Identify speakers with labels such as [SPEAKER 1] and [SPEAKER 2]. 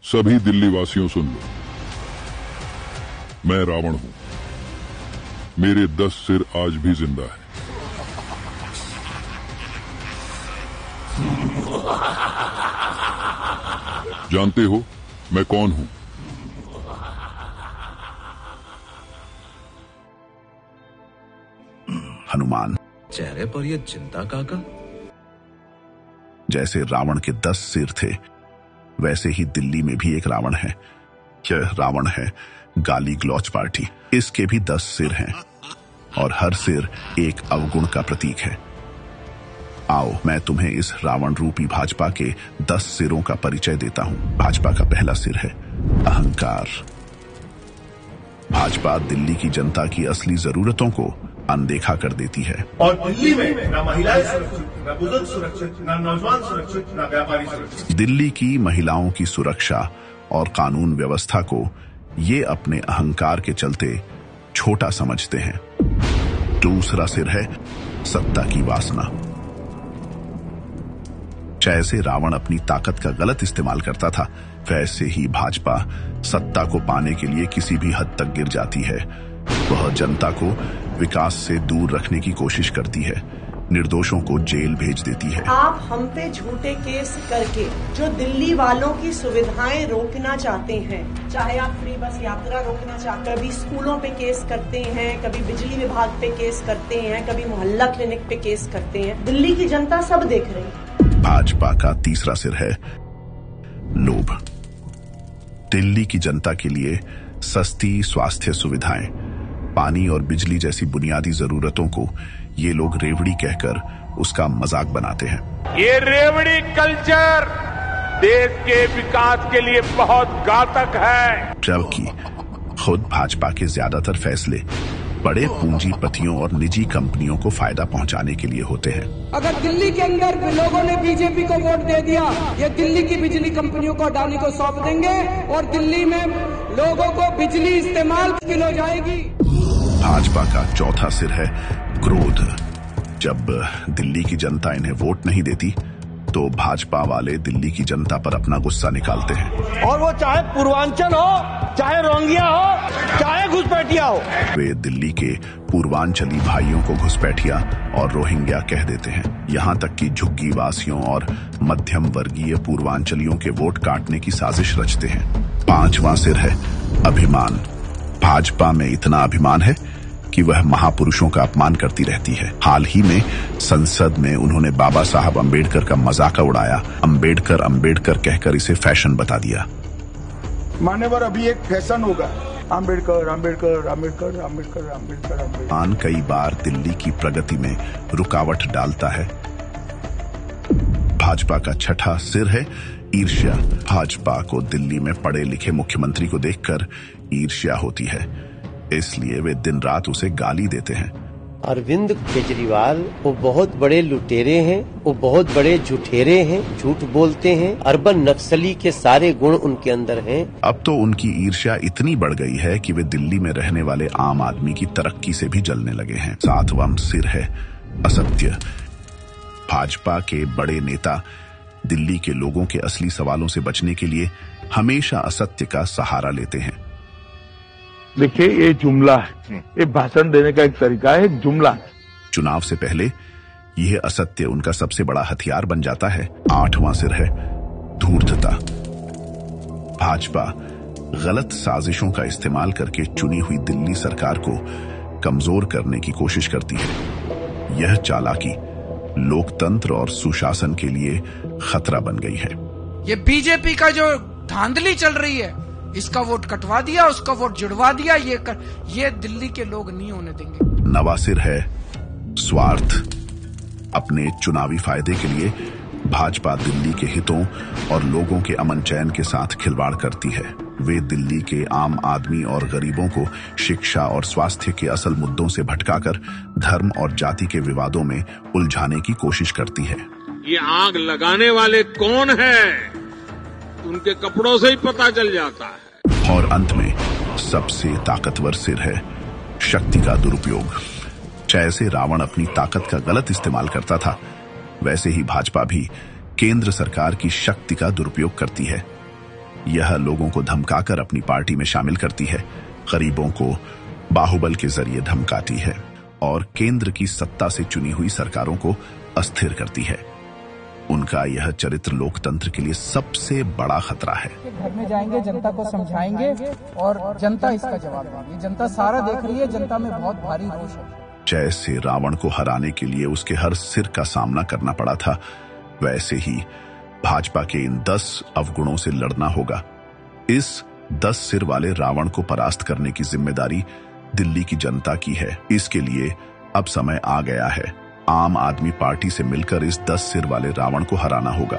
[SPEAKER 1] सभी दिल्ली वासियों सुन लो, मैं रावण हूं। मेरे 10 सिर आज भी जिंदा है। जानते हो मैं कौन हूं?
[SPEAKER 2] हनुमान।
[SPEAKER 3] चेहरे पर ये चिंता काका?
[SPEAKER 2] जैसे रावण के 10 सिर थे, वैसे ही दिल्ली में भी एक रावण है। यह रावण है गाली गलौच पार्टी। इसके भी 10 सिर हैं और हर सिर एक अवगुण का प्रतीक है। आओ मैं तुम्हें इस रावण रूपी भाजपा के 10 सिरों का परिचय देता हूं। भाजपा का पहला सिर है अहंकार। भाजपा दिल्ली की जनता की असली जरूरतों को अनदेखा कर देती है।
[SPEAKER 4] और दिल्ली में न महिलाएं सुरक्षित, न बुजुर्ग सुरक्षित, न नौजवान सुरक्षित, न व्यापारी सुरक्षित।
[SPEAKER 2] दिल्ली की महिलाओं की सुरक्षा और कानून व्यवस्था को ये अपने अहंकार के चलते छोटा समझते हैं। दूसरा सिर है सत्ता की वासना। जैसे रावण अपनी ताकत का गलत इस्तेमाल करता था, वैसे ही भाजपा सत्ता को पाने के लिए किसी भी हद तक गिर जाती है। वह जनता को विकास से दूर रखने की कोशिश करती है, निर्दोषों को जेल भेज देती है।
[SPEAKER 5] आप हम पे झूठे केस करके जो दिल्ली वालों की सुविधाएं रोकना चाहते हैं, चाहे आप फ्री बस यात्रा रोकना चाहते हैं, कभी स्कूलों पे केस करते हैं, कभी बिजली विभाग पे केस करते हैं, कभी मोहल्ला क्लिनिक पे केस करते हैं। दिल्ली की जनता सब देख रही है।
[SPEAKER 2] भाजपा का तीसरा सिर है लोभ। दिल्ली की जनता के लिए सस्ती स्वास्थ्य सुविधाएं, पानी और बिजली जैसी बुनियादी जरूरतों को ये लोग रेवड़ी कहकर उसका मजाक बनाते हैं।
[SPEAKER 6] ये रेवड़ी कल्चर देश के विकास के लिए बहुत घातक है।
[SPEAKER 2] जबकि खुद भाजपा के ज्यादातर फैसले बड़े पूंजीपतियों और निजी कंपनियों को फायदा पहुंचाने के लिए होते हैं।
[SPEAKER 7] अगर दिल्ली के अंदर लोगों ने बीजेपी को वोट दे दिया, ये दिल्ली की बिजली कंपनियों को अडानी को सौंप देंगे और दिल्ली में लोगों को बिजली इस्तेमाल मुश्किल हो जाएगी।
[SPEAKER 2] भाजपा का चौथा सिर है क्रोध। जब दिल्ली की जनता इन्हें वोट नहीं देती, तो भाजपा वाले दिल्ली की जनता पर अपना गुस्सा निकालते हैं।
[SPEAKER 8] और वो चाहे पूर्वांचल हो, चाहे रोंगिया हो, चाहे घुसपैठिया हो।
[SPEAKER 2] वे दिल्ली के पूर्वांचली भाइयों को घुसपैठिया और रोहिंग्या कह देते हैं। यहाँ तक कि झुग्गी वासियों और मध्यम वर्गीय पूर्वांचलियों के वोट काटने की साजिश रचते हैं। पांचवां सिर है अभिमान। भाजपा में इतना अभिमान है कि वह महापुरुषों का अपमान करती रहती है। हाल ही में संसद में उन्होंने बाबा साहब अंबेडकर का मजाक उड़ाया। अंबेडकर अंबेडकर कहकर इसे फैशन बता दिया।
[SPEAKER 4] मान्यवर, अभी एक फैशन होगा, अंबेडकर अंबेडकर अंबेडकर अंबेडकर अंबेडकर अंबेडकर।
[SPEAKER 2] कई बार दिल्ली की प्रगति में रुकावट डालता है। भाजपा का छठा सिर है ईर्ष्या। भाजपा को दिल्ली में पढ़े लिखे मुख्यमंत्री को देखकर ईर्ष्या होती है, इसलिए वे दिन रात उसे गाली देते हैं।
[SPEAKER 9] अरविंद केजरीवाल वो बहुत बड़े लुटेरे हैं, वो बहुत बड़े झूठेरे हैं, झूठ बोलते हैं, अर्बन नक्सली के सारे गुण उनके अंदर हैं।
[SPEAKER 2] अब तो उनकी ईर्ष्या इतनी बढ़ गई है कि वे दिल्ली में रहने वाले आम आदमी की तरक्की से भी जलने लगे हैं। सातवां सिर है असत्य। भाजपा के बड़े नेता दिल्ली के लोगों के असली सवालों से बचने के लिए हमेशा असत्य का सहारा लेते हैं।
[SPEAKER 6] देखिए, ये जुमला है, ये भाषण देने का एक तरीका है, जुमला।
[SPEAKER 2] चुनाव से पहले यह असत्य उनका सबसे बड़ा हथियार बन जाता है। आठवां सिर है धूर्तता। भाजपा गलत साजिशों का इस्तेमाल करके चुनी हुई दिल्ली सरकार को कमजोर करने की कोशिश करती है। यह चालाकी लोकतंत्र और सुशासन के लिए खतरा बन गई है।
[SPEAKER 10] ये बीजेपी का जो धांधली चल रही है, इसका वोट कटवा दिया, उसका वोट जुड़वा दिया, ये दिल्ली के लोग नहीं होने देंगे।
[SPEAKER 2] नवा सिर है स्वार्थ। अपने चुनावी फायदे के लिए भाजपा दिल्ली के हितों और लोगों के अमन चैन के साथ खिलवाड़ करती है। वे दिल्ली के आम आदमी और गरीबों को शिक्षा और स्वास्थ्य के असल मुद्दों से भटकाकर धर्म और जाति के विवादों में उलझाने की कोशिश करती है।
[SPEAKER 6] ये आग लगाने वाले कौन हैं? उनके कपड़ों से ही पता चल जाता है।
[SPEAKER 2] और अंत में सबसे ताकतवर सिर है शक्ति का दुरुपयोग। जैसे रावण अपनी ताकत का गलत इस्तेमाल करता था, वैसे ही भाजपा भी केंद्र सरकार की शक्ति का दुरुपयोग करती है। यह लोगों को धमकाकर अपनी पार्टी में शामिल करती है, गरीबों को बाहुबल के जरिए धमकाती है और केंद्र की सत्ता से चुनी हुई सरकारों को अस्थिर करती है। उनका यह चरित्र लोकतंत्र के लिए सबसे बड़ा खतरा है।
[SPEAKER 7] घर में जाएंगे, जनता को समझाएंगे और जनता इसका जवाब देगी। जनता सारा देख रही है, जनता में बहुत भारी रोष है।
[SPEAKER 2] जैसे रावण को हराने के लिए उसके हर सिर का सामना करना पड़ा था, वैसे ही भाजपा के इन 10 अवगुणों से लड़ना होगा। इस 10 सिर वाले रावण को परास्त करने की जिम्मेदारी दिल्ली की जनता की है। इसके लिए अब समय आ गया है। आम आदमी पार्टी से मिलकर इस 10 सिर वाले रावण को हराना होगा।